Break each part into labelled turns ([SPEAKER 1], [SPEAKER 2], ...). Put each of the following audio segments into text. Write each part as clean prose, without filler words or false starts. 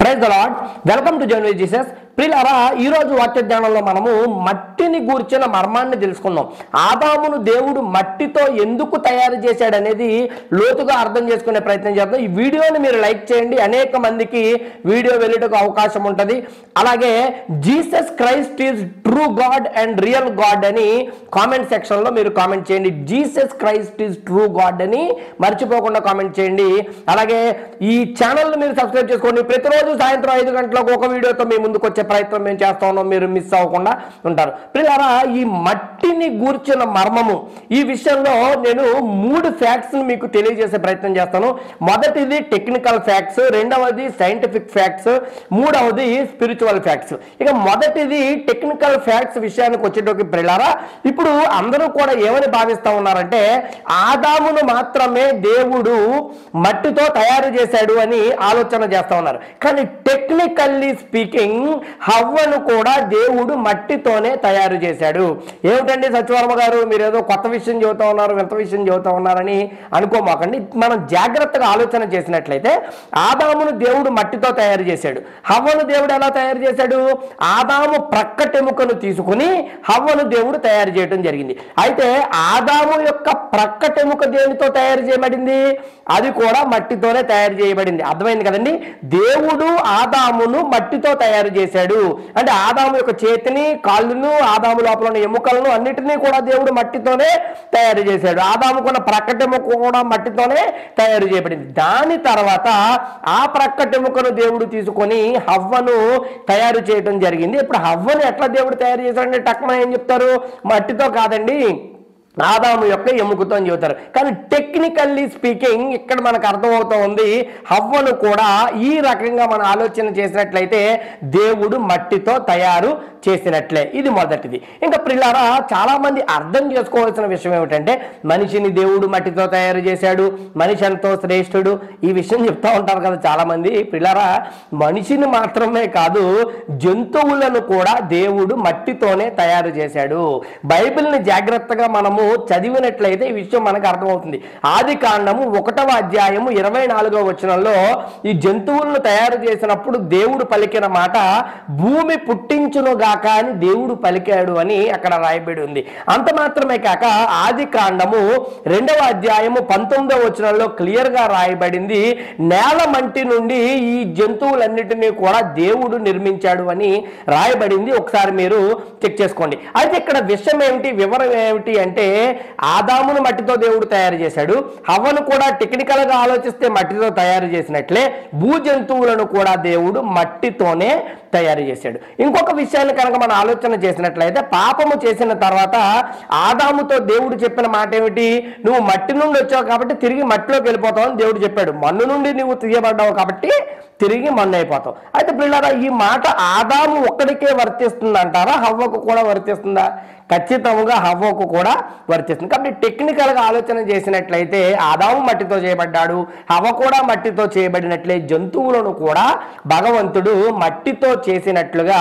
[SPEAKER 1] Praise the lord. Welcome to journey with Jesus. ప్రియులారా, ఈ రోజు వాక్య ధ్యానంలో మనము మట్టిని గూర్చిన మర్మాన్ని తెలుసుకుందాం. ఆదామును దేవుడు మట్టితో ఎందుకు తయారు చేశాడు అనేది లోతుగా అర్థం చేసుకునే ప్రయత్నం చేద్దాం. ఈ వీడియోని మీరు లైక్ చేయండి, అనేక మందికి వీడియో వెళ్ళేటకు అవకాశం ఉంటుంది. అలాగే Jesus Christ is true God and real God అని కామెంట్ సెక్షన్ లో మీరు కామెంట్ చేయండి. Jesus Christ is true God అని మర్చిపోకుండా కామెంట్ చేయండి. అలాగే ఈ ఛానల్ మీరు సబ్స్క్రైబ్ చేసుకోండి. ప్రతిరోజు సాయంత్రం 5 గంటలకు ఒక వీడియోతో మీ ముందుకు వచ్చే ప్రయత్నం మేము చేస్తా ఉన్నాం. మీరు మిస్ అవ్వకుండా ఉంటారు. ప్రియులారా, ఈ మట్టిని గూర్చిన మర్మము ఈ విషయంలో నేను 3 ఫ్యాక్ట్స్ మీకు తెలియజేసే ప్రయత్నం చేస్తాను. మొదటిది టెక్నికల్ ఫ్యాక్ట్స్, రెండవది సైంటిఫిక్ ఫ్యాక్ట్స్, మూడవది స్పిరిచువల్ ఫ్యాక్ట్స్. ఇక మొదటిది టెక్నికల్ ఫ్యాక్ట్స్ విషయానికి వచ్చేటప్పుడు ప్రియులారా, ఇప్పుడు అందరూ కూడా ఏమని భావిస్తా ఉన్నారంటే ఆదామును మాత్రమే దేవుడు మట్టితో తయారు చేశాడు అని ఆలోచన చేస్తా ఉన్నారు. కానీ టెక్నికల్లీ స్పీకింగ్ హవ్వను కూడా దేవుడు మట్టితోనే తయారు చేశాడు. ఏమిటండి సత్యవర్మ గారు, మీరు ఏదో కొత్త విషయం చెబుతా ఉన్నారు, వింత విషయం చెబుతా ఉన్నారని అనుకోమాకండి. మనం జాగ్రత్తగా ఆలోచన చేసినట్లయితే ఆదామును దేవుడు మట్టితో తయారు చేశాడు. హవ్వను దేవుడు ఎలా తయారు చేశాడు? ఆదాము ప్రక్కటెముకను తీసుకుని హవ్వను దేవుడు తయారు చేయడం జరిగింది. అయితే ఆదాము యొక్క ప్రక్కటెముక దేనితో తయారు చేయబడింది? అది కూడా మట్టితోనే తయారు చేయబడింది. అర్థమైంది కదండి? దేవుడు ఆదామును మట్టితో తయారు చేశాడు. అంటే ఆదాము యొక్క చేతిని, కాళ్ళను, ఆదాము లోపల ఉన్న ఎముకలను అన్నిటినీ కూడా దేవుడు మట్టితోనే తయారు చేశాడు. ఆదాముకున్న ప్రక్కటెముక కూడా మట్టితోనే తయారు చేయబడింది. దాని తర్వాత ఆ ప్రక్కటెముకను దేవుడు తీసుకొని హవ్వను తయారు చేయడం జరిగింది. ఇప్పుడు హవ్వను ఎట్లా దేవుడు తయారు చేశాడంటే టక్మా ఏం చెప్తారు? మట్టితో కాదండి, ఆదాము యొక్క ఎముకతో అని చెబుతారు. కానీ టెక్నికల్లీ స్పీకింగ్ ఇక్కడ మనకు అర్థమవుతూ ఉంది, హవ్వను కూడా ఈ రకంగా మనం ఆలోచన చేసినట్లయితే దేవుడు మట్టితో తయారు చేసినట్లే. ఇది మొదటిది. ఇంకా ప్రియులారా, చాలా మంది అర్థం చేసుకోవాల్సిన విషయం ఏమిటంటే మనిషిని దేవుడు మట్టితో తయారు చేశాడు, మనిషి ఎంతో శ్రేష్ఠుడు, ఈ విషయం చెప్తా ఉంటారు కదా చాలా మంది. ప్రియులారా, మనిషిని మాత్రమే కాదు, జంతువులను కూడా దేవుడు మట్టితోనే తయారు చేశాడు. బైబిల్ని జాగ్రత్తగా మనము చదివినట్లయితే ఈ విషయం మనకు అర్థమవుతుంది. ఆదికాండము 1వ అధ్యాయము 24వ వచనంలో ఈ జంతువులను తయారు చేసినప్పుడు దేవుడు పలికిన మాట భూమి పుట్టించునుగాక అని దేవుడు పలికాడు అని అక్కడ రాయబడి ఉంది. అంత మాత్రమే కాక ఆదికాండము 2వ అధ్యాయము 19వ వచనంలో క్లియర్ గా రాయబడింది నేల మంటి నుండి ఈ జంతువులన్నిటినీ కూడా దేవుడు నిర్మించాడు అని రాయబడింది. ఒకసారి మీరు చెక్ చేసుకోండి. అయితే ఇక్కడ విషయం ఏమిటి, వివరం ఏమిటి అంటే ఆదామును మట్టితో దేవుడు తయారు చేశాడు, హవ్వను కూడా టెక్నికల్ గా ఆలోచిస్తే మట్టితో తయారు చేసినట్లే భూ జంతువులను కూడా దేవుడు మట్టితోనే తయారు చేశాడు. ఇంకొక విషయాన్ని కనుక మనం ఆలోచన చేసినట్లయితే పాపము చేసిన తర్వాత ఆదాముతో దేవుడు చెప్పిన మాట ఏమిటి? నువ్వు మట్టి నుండి వచ్చావు కాబట్టి తిరిగి మట్టిలోకి వెళ్ళిపోతావు అని దేవుడు చెప్పాడు. మన్ను నుండి నువ్వు తీయబడ్డావు కాబట్టి తిరిగి మన్ను అయిపోతావు. అయితే పిల్లరా, ఈ మాట ఆదాము ఒక్కడికే వర్తిస్తుంది అంటారా, హవ్వకు కూడా వర్తిస్తుందా? ఖచ్చితంగా హవ్వకు కూడా వర్తిస్తుంది. కాబట్టి టెక్నికల్ గా ఆలోచన చేసినట్లయితే ఆదాము మట్టితో చేయబడ్డాడు, హవ్వ కూడా మట్టితో చేయబడినట్లే జంతువులను కూడా భగవంతుడు మట్టితో చేసినట్లుగా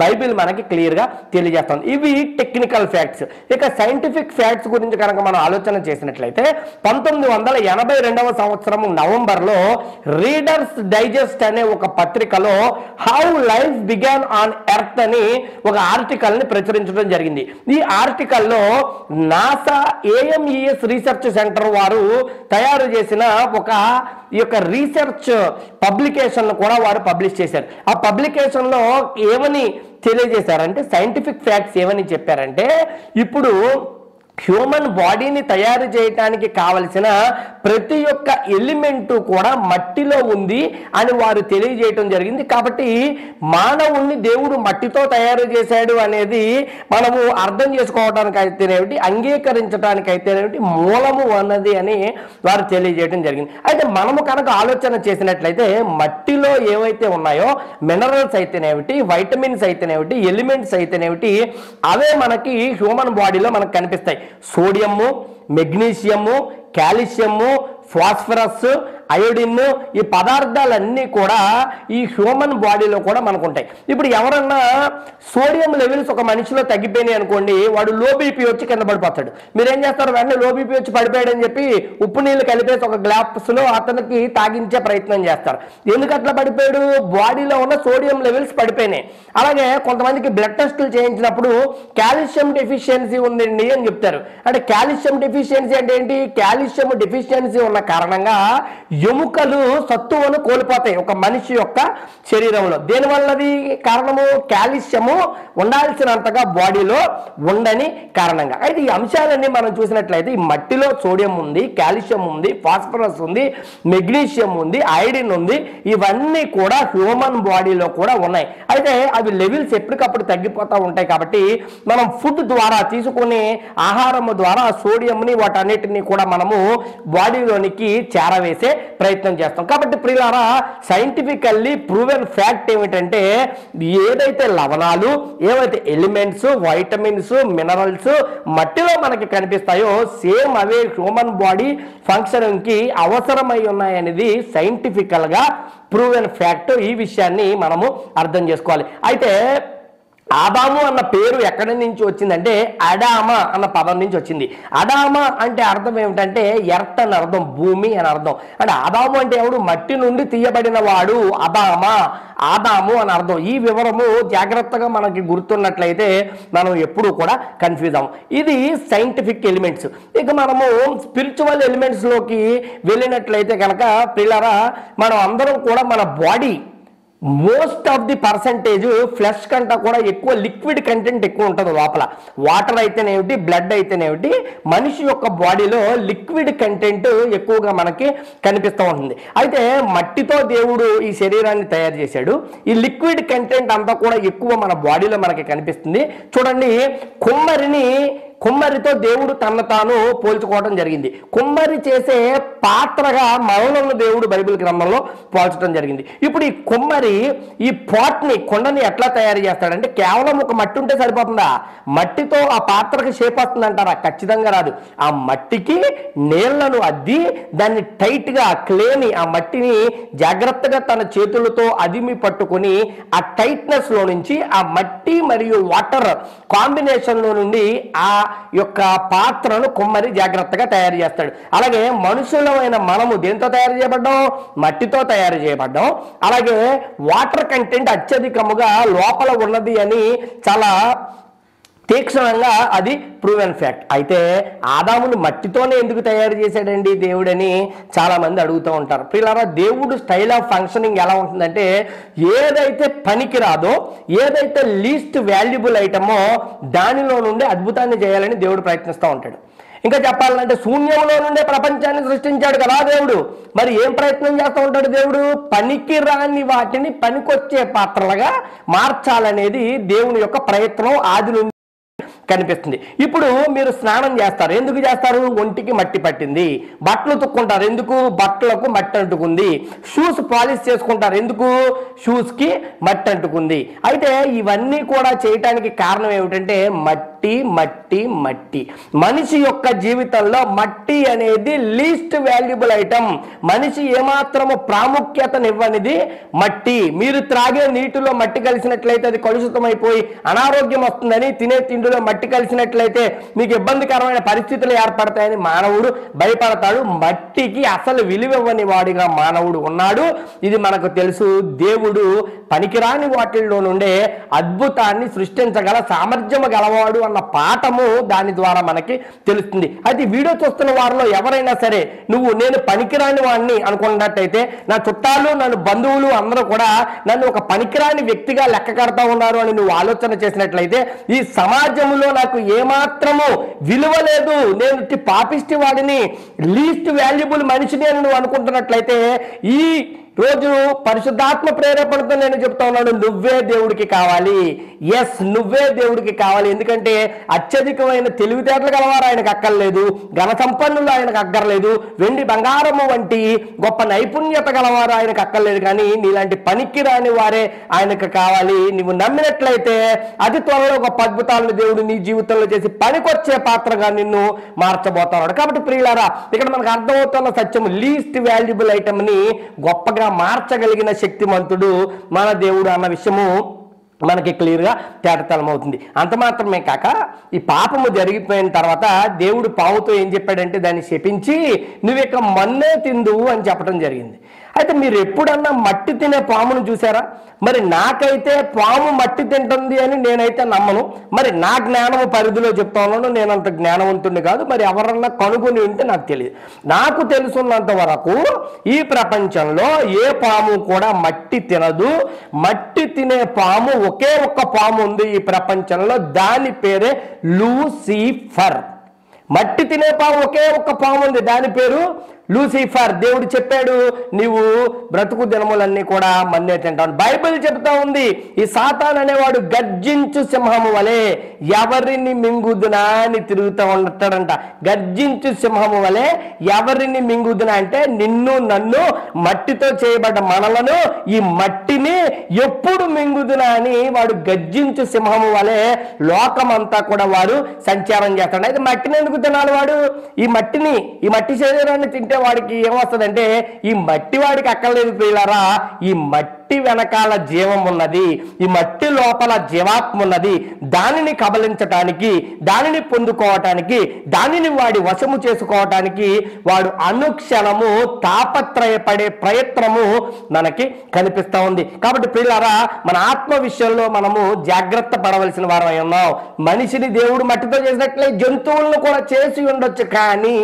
[SPEAKER 1] బైబిల్ మనకి క్లియర్ గా తెలియజేస్తుంది. ఇవి టెక్నికల్ ఫ్యాక్ట్స్. ఇక సైంటిఫిక్ ఫ్యాక్ట్స్ గురించి కనుక మనం ఆలోచన చేసినట్లయితే 1982వ సంవత్సరం నవంబర్లో రీడర్స్ డైజెస్ట్ అనే ఒక పత్రికలో how life began on earth అని ఒక ఆర్టికల్ ని ప్రచురించడం జరిగింది. ఈ ఆర్టికల్లో నాసా AMES రీసెర్చ్ సెంటర్ వారు తయారు చేసిన ఒక ఈ యొక్క రీసెర్చ్ పబ్లికేషన్ కూడా వారు పబ్లిష్ చేశారు. ఆ పబ్లికేషన్ లో ఏమని తెలియజేశారంటే సైంటిఫిక్ ఫ్యాక్ట్స్ ఏమని చెప్పారంటే ఇప్పుడు హ్యూమన్ బాడీని తయారు చేయటానికి కావలసిన ప్రతి ఒక్క ఎలిమెంటు కూడా మట్టిలో ఉంది అని వారు తెలియజేయటం జరిగింది. కాబట్టి మానవుణ్ణి దేవుడు మట్టితో తయారు చేశాడు అనేది మనము అర్థం చేసుకోవడానికి అయితేనేమిటి, అంగీకరించడానికి అయితేనేమిటి మూలము అన్నది అని వారు తెలియజేయడం జరిగింది. అయితే మనము కనుక ఆలోచన చేసినట్లయితే మట్టిలో ఏవైతే ఉన్నాయో మినరల్స్ అయితేనేమిటి, వైటమిన్స్ అయితేనేమిటి, ఎలిమెంట్స్ అయితేనేమిటి అవే మనకి హ్యూమన్ బాడీలో మనకు కనిపిస్తాయి. Sodium, magnesium, calcium, phosphorus, iodine, ఈ పదార్థాలన్నీ కూడా ఈ హ్యూమన్ బాడీలో కూడా మనకు ఉంటాయి. ఇప్పుడు ఎవరన్నా సోడియం లెవెల్స్ ఒక మనిషిలో తగ్గిపోయినాయి అనుకోండి, వాడు లో బీపీ వచ్చి కింద పడిపోతాడు. మీరేం చేస్తారు, వెంటనే లో బీపీ వచ్చి పడిపోయాడు అని చెప్పి ఉప్పు నీళ్ళు కలిపేసి ఒక గ్లాస్ లో అతనికి తాగించే ప్రయత్నం చేస్తారు. ఎందుకు అట్లా పడిపోయాడు? బాడీలో ఉన్న సోడియం లెవెల్స్ పడిపోయినాయి. అలాగే కొంతమందికి బ్లడ్ టెస్టులు చేయించినప్పుడు కాల్షియం డెఫిషియన్సీ ఉందండి అని చెప్తారు. అంటే కాల్షియం డెఫిషియన్సీ అంటే ఏంటి? కాల్షియం డెఫిషియన్సీ ఉన్న కారణంగా ఎముకలు సత్తువను కోల్పోతాయి ఒక మనిషి యొక్క శరీరంలో. దేనివల్లది కారణము? కాల్షియము ఉండాల్సినంతగా బాడీలో ఉండని కారణంగా. అయితే ఈ అంశాలన్నీ మనం చూసినట్లయితే ఈ మట్టిలో సోడియం ఉంది, కాల్షియం ఉంది, ఫాస్ఫరస్ ఉంది, మెగ్నీషియం ఉంది, ఐరన్ ఉంది. ఇవన్నీ కూడా హ్యూమన్ బాడీలో కూడా ఉన్నాయి. అయితే అవి లెవెల్స్ ఎప్పటికప్పుడు తగ్గిపోతూ ఉంటాయి. కాబట్టి మనం ఫుడ్ ద్వారా తీసుకునే ఆహారము ద్వారా సోడియంని వాటన్నిటిని కూడా మనము బాడీలోనికి చేరవేసే ప్రయత్నం చేస్తాం. కాబట్టి ప్రియులారా, సైంటిఫికల్లీ ప్రూవెన్ ఫ్యాక్ట్ ఏమిటంటే ఏదైతే లవణాలు, ఏవైతే ఎలిమెంట్స్, వైటమిన్స్, మినరల్స్ మట్టిలో మనకి కనిపిస్తాయో సేమ్ అవే హ్యూమన్ బాడీ ఫంక్షనింగ్ కి అవసరమై ఉన్నాయనేది సైంటిఫికల్ గా ప్రూవెన్ ఫ్యాక్ట్. ఈ విషయాన్ని మనము అర్థం చేసుకోవాలి. అయితే ఆదాము అన్న పేరు ఎక్కడి నుంచి వచ్చిందంటే అడామ అన్న పదం నుంచి వచ్చింది. అడామ అంటే అర్థం ఏమిటంటే ఎర్త్ అని అర్థం, భూమి అని అర్థం. అంటే ఆదాము అంటే ఎవడు? మట్టి నుండి తీయబడిన వాడు ఆదాము అని అర్థం. ఈ వివరము జాగ్రత్తగా మనకి గుర్తున్నట్లయితే మనం ఎప్పుడు కూడా కన్ఫ్యూజ్ అవ్వం. ఇది సైంటిఫిక్ ఎలిమెంట్స్. ఇక మనము స్పిరిచువల్ ఎలిమెంట్స్ లోకి వెళ్ళినట్లయితే కనుక పిల్లరా, మనం అందరం కూడా మన body most of the percentage flesh కంటే కూడా ఎక్కువ లిక్విడ్ కంటెంట్ ఎక్కువ ఉంటుంది లోపల. వాటర్ అయితేనేమిటి, బ్లడ్ అయితేనేమిటి, మనిషి యొక్క బాడీలో లిక్విడ్ కంటెంట్ ఎక్కువగా మనకి కనిపిస్తూ ఉంటుంది. అయితే మట్టితో దేవుడు ఈ శరీరాన్ని తయారు చేశాడు. ఈ లిక్విడ్ కంటెంట్ అంతా కూడా ఎక్కువ మన బాడీలో మనకి కనిపిస్తుంది. చూడండి, కుమ్మరితో దేవుడు తన తాను పోల్చుకోవడం జరిగింది. కుమ్మరి చేసే పాత్రగా మనలను దేవుడు బైబిల్ గ్రంథంలో పోల్చడం జరిగింది. ఇప్పుడు ఈ కుమ్మరి ఈ కొండని ఎట్లా తయారు చేస్తాడంటే కేవలం ఒక మట్టి ఉంటే సరిపోతుందా? మట్టితో ఆ పాత్రకి షేప్ వస్తుందంటారా? ఖచ్చితంగా రాదు. ఆ మట్టికి నీళ్లను అద్ది దాన్ని టైట్ గా క్లేని ఆ మట్టిని జాగ్రత్తగా తన చేతులతో అదిమి పట్టుకొని ఆ టైట్నెస్ లో నుంచి ఆ మట్టి మరియు వాటర్ కాంబినేషన్ లో నుండి ఆ యొక్క పాత్రను కుమ్మరి జాగ్రత్తగా తయారు చేస్తాడు. అలాగే మనుషులమైన మనము దేంతో తయారు చేయబడ్డాం? మట్టితో తయారు చేయబడ్డాం. అలాగే వాటర్ కంటెంట్ అత్యధికముగా లోపల ఉన్నది అని చాలా తీక్షణంగా అది ప్రూవెన్ ఫ్యాక్ట్. అయితే ఆదాముని మట్టితోనే ఎందుకు తయారు చేశాడండి దేవుడని చాలా మంది అడుగుతూ ఉంటారు. ప్రియులారా, దేవుడు స్టైల్ ఆఫ్ ఫంక్షనింగ్ ఎలా ఉంటుందంటే ఏదైతే పనికిరాదో, ఏదైతే లీస్ట్ వాల్యుబుల్ ఐటమో దానిలో నుండి అద్భుతాన్ని చేయాలని దేవుడు ప్రయత్నిస్తూ ఉంటాడు. ఇంకా చెప్పాలంటే శూన్యంలో నుండే ప్రపంచాన్ని సృష్టించాడు కదా దేవుడు. మరి ఏం ప్రయత్నం చేస్తూ ఉంటాడు దేవుడు? పనికిరాని వాటిని పనికొచ్చే పాత్రలుగా మార్చాలనేది దేవుని యొక్క ప్రయత్నం ఆది నుండి కనిపిస్తుంది. ఇప్పుడు మీరు స్నానం చేస్తారు, ఎందుకు చేస్తారు? ఒంటికి మట్టి పట్టింది. బట్టలు తుక్కుంటారు, ఎందుకు? బట్టలకు మట్టి అంటుకుంది. షూస్ పాలిష్ చేసుకుంటారు, ఎందుకు? షూస్ కి మట్టి అంటుకుంది. అయితే ఇవన్నీ కూడా చేయటానికి కారణం ఏమిటంటే మట్టి మట్టి మట్టి. మనిషి యొక్క జీవితంలో మట్టి అనేది లీస్ట్ వాల్యుబుల్ ఐటమ్. మనిషి ఏమాత్రము ప్రాముఖ్యతనివ్వనిది మట్టి. మీరు త్రాగే నీటిలో మట్టి కలిసినట్లయితే అది కలుషితమైపోయి అనారోగ్యం వస్తుందని, తినే తిండిలో మట్టి కలిసినట్లయితే మీకు ఇబ్బందికరమైన పరిస్థితులు ఏర్పడతాయని మానవుడు భయపడతాడు. మట్టికి అసలు విలువివ్వని వాడిగా మానవుడు ఉన్నాడు. ఇది మనకు తెలుసు. దేవుడు పనికిరాని వాటిల్లో నుండే అద్భుతాన్ని సృష్టించగల సామర్థ్యం గలవాడు అన్న పాఠము దాని ద్వారా మనకి తెలుస్తుంది. అయితే వీడియో చూస్తున్న వారిలో ఎవరైనా సరే నేను పనికిరాని వాడిని అనుకున్నట్టయితే, నా చుట్టాలు, నన్ను బంధువులు అందరూ కూడా నన్ను ఒక పనికిరాని వ్యక్తిగా లెక్క కడతా ఉన్నారు అని నువ్వు ఆలోచన చేసినట్లయితే, ఈ సమాజంలో నాకు ఏమాత్రము విలువ లేదు, నేను పాపిష్టి వాడిని, లీస్ట్ వాల్యుబుల్ మనిషిని అని నువ్వు అనుకుంటున్నట్లయితే, ఈ రోజు పరిశుద్ధాత్మ ప్రేరేపణతో నేను చెప్తా ఉన్నాను, నువ్వే దేవుడికి కావాలి. ఎస్, నువ్వే దేవుడికి కావాలి. ఎందుకంటే అత్యధికమైన తెలివితేటలు గలవారు ఆయనకు అక్కర్లేదు, ఘన సంపన్నులు ఆయనకు అక్కర్లేదు, వెండి బంగారము వంటి గొప్ప నైపుణ్యత గలవారు ఆయనకు అక్కర్లేదు. కానీ నీలాంటి పనికి రాని వారే ఆయనకు కావాలి. నువ్వు నమ్మినట్లయితే అతి త్వరలో గొప్ప అద్భుతాలను దేవుడు నీ జీవితంలో చేసి పనికొచ్చే పాత్రగా నిన్ను మార్చబోతున్నాడు. కాబట్టి ప్రియులారా, ఇక్కడ మనకు అర్థమవుతున్న సత్యం, లీస్ట్ వాల్యుబుల్ ఐటమ్ ని గొప్పగా మార్చగలిగిన శక్తిమంతుడు మన దేవుడు అన్న విషయము మనకి క్లియర్గా తేటతలమవుతుంది. అంత మాత్రమే కాక ఈ పాపము జరిగిపోయిన తర్వాత దేవుడు పాముతో ఏం చెప్పాడంటే దాన్ని శపించి నువ్వు ఇక మన్నే తిందువు అని చెప్పడం జరిగింది. అయితే మీరు ఎప్పుడన్నా మట్టి తినే పామును చూసారా? మరి నాకైతే పాము మట్టి తింటుంది అని నేనైతే నమ్మను. మరి నా జ్ఞానము పరిధిలో చెప్తా ఉన్నాను, నేను అంత జ్ఞానవంతుడిని కాదు. మరి ఎవరన్నా కనుగొని ఉంటే నాకు తెలియదు. నాకు తెలుసున్నంత వరకు ఈ ప్రపంచంలో ఏ పాము కూడా మట్టి తినదు. మట్టి తినే పాము ఒకే ఒక్క పాము ఉంది ఈ ప్రపంచంలో, దాని పేరే లూసిఫర్. మట్టి తినే పాము ఒకే ఒక్క పాము ఉంది, దాని పేరు లూసిఫర్. దేవుడు చెప్పాడు, నీవు బ్రతుకు దినములన్నీ కూడా మన్నే తింటావు. బైబిల్ చెప్తా ఉంది, ఈ సాతాన్ అనేవాడు గర్జించు సింహము వలె ఎవరిని మింగుదునా అని తిరుగుతూ ఉంటాడంట. గర్జించు సింహము వలె ఎవరిని మింగుదునా అంటే నిన్ను నన్ను, మట్టితో చేయబడ్డ మనలను, ఈ మట్టిని ఎప్పుడు మింగుదునా అని వాడు గర్జించు సింహము వలె లోకమంతా కూడా వాడు సంచారం చేస్తాడు. అయితే మట్టిని ఎందుకు తినాలి వాడు? ఈ మట్టి శరీరాన్ని తింటే వాడికి ఏమొస్తుందంటే, ఈ మట్టి వాడికి అక్కర్లేదు ప్రియులారా. ఈ మట్టి వెనకాల జీవం ఉన్నది, ఈ మట్టి లోపల జీవాత్మ ఉన్నది. దానిని కబలించటానికి, దానిని పొందుకోవటానికి, దానిని వాడి వశము చేసుకోవటానికి వాడు అనుక్షణము తాపత్రయపడే ప్రయత్నము మనకి కనిపిస్తా ఉంది. కాబట్టి ప్రియులారా, మన ఆత్మ విషయంలో మనము జాగ్రత్త పడవలసిన వారమై ఉన్నాం. మనిషిని దేవుడు మట్టితో చేసినట్లే జంతువులను కూడా చేసి ఉండొచ్చు, కానీ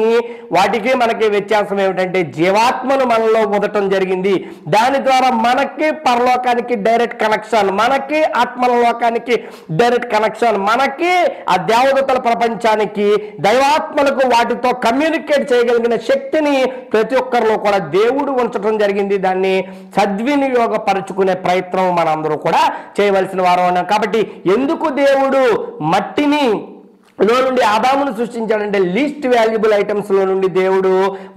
[SPEAKER 1] వాటికి మనకి వ్యత్యాసం ఏమిటంటే జీవాత్మను మనలో పొందటం జరిగింది. దాని ద్వారా మనకి పరలోకానికి డైరెక్ట్ కనెక్షన్, మనకి ఆత్మల లోకానికి డైరెక్ట్ కనెక్షన్, మనకి ఆ దేవదూతల ప్రపంచానికి, దైవాత్మలకు వాటితో కమ్యూనికేట్ చేయగలిగిన శక్తిని ప్రతి ఒక్కరిలో కూడా దేవుడు ఉంచడం జరిగింది. దాన్ని సద్వినియోగపరుచుకునే ప్రయత్నం మనందరూ కూడా చేయవలసిన వారు ఉన్నాం. కాబట్టి ఎందుకు దేవుడు మట్టిని లో నుండి ఆదామును సృష్టించాడంటే లీస్ట్ వాల్యుబుల్ ఐటమ్స్ లో నుండి దేవుడు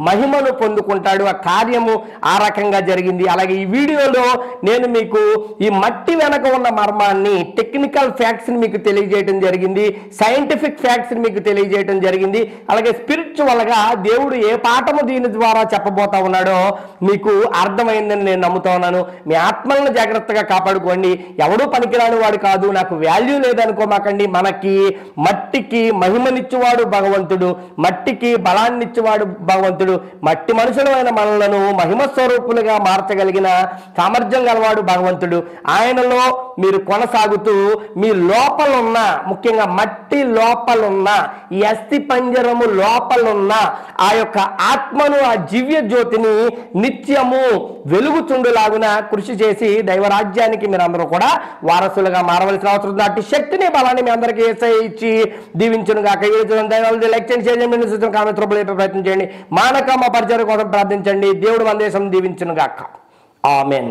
[SPEAKER 1] మహిమను పొందుకుంటాడు. ఆ కార్యము ఆ రకంగా జరిగింది. అలాగే ఈ వీడియోలో నేను మీకు ఈ మట్టి వెనక ఉన్న మర్మాన్ని, టెక్నికల్ ఫ్యాక్ట్స్ ని మీకు తెలియజేయడం జరిగింది, సైంటిఫిక్ ఫ్యాక్ట్స్ ని మీకు తెలియజేయడం జరిగింది. అలాగే స్పిరిచువల్ గా దేవుడు ఏ పాఠము దీని ద్వారా చెప్పబోతా ఉన్నాడో మీకు అర్థమైందని నేను నమ్ముతా ఉన్నాను. మీ ఆత్మలను జాగ్రత్తగా కాపాడుకోండి. ఎవడూ పనికిరాని వాడు కాదు, నాకు వాల్యూ లేదనుకోమాకండి. మనకి మట్టి మహిమనిచ్చేవాడు భగవంతుడు, మట్టికి బలాన్నిచ్చేవాడు భగవంతుడు. మట్టి మనుషులమైన మనలను మహిమ స్వరూపులుగా మార్చగలిగిన సామర్థ్యం గలవాడు భగవంతుడు. ఆయనలో మీరు కొనసాగుతూ మీ లోపలున్న, ముఖ్యంగా మట్టి లోపలున్న, ఈ అస్థి పంజరము లోపలున్న ఆ యొక్క ఆత్మను, ఆ దివ్య జ్యోతిని నిత్యము వెలుగుచుండులాగున కృషి చేసి దైవరాజ్యానికి మీరు అందరూ కూడా వారసులుగా మారవలసిన అవసరం ఉంది. అటు శక్తిని, బలాన్ని మీ అందరికీ యేసయ్య ఇచ్చి దీవించును గాక. ఈ దైవాలు లైక్ చేయండి, షేర్ చేయండి, సూచన కామెంట్ రూపంలో ప్రయత్నం చేయండి. మానక మా పరిచయం కోసం ప్రార్థించండి. దేవుడు మన దేశం దీవించును గాక. ఆమేన్.